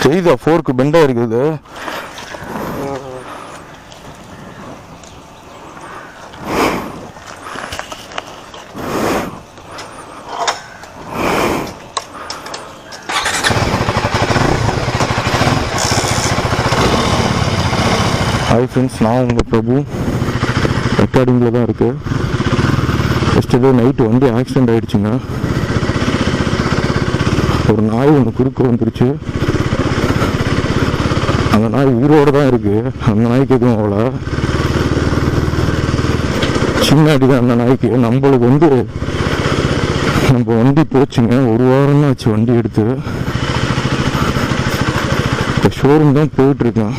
தெரியுதா ஃபோர்க்கு பெண்டாக இருக்குது. Hi friends, நான் உங்கள் பிரபு. ரெக்கார்டிங்கில் தான் இருக்குது. எஸ்டர்டே நைட்டு வண்டி ஆக்சிடெண்ட் ஆகிடுச்சுங்க. ஒரு நாய் ஒன்று குறுக்க வந்துருச்சு. அந்த நாய் உயிரோடு தான் இருக்குது. அந்த நாய்க்கு எதுவும் அவ்வளோ சின்ன அடி தான் அந்த நாய்க்கு. நம்மளுக்கு நம்ம வண்டி போச்சுங்க. ஒரு வாரம் தான் ஆச்சு வண்டி எடுத்து. இப்போ ஷோரூம் தான் போயிட்டுருக்கேன்.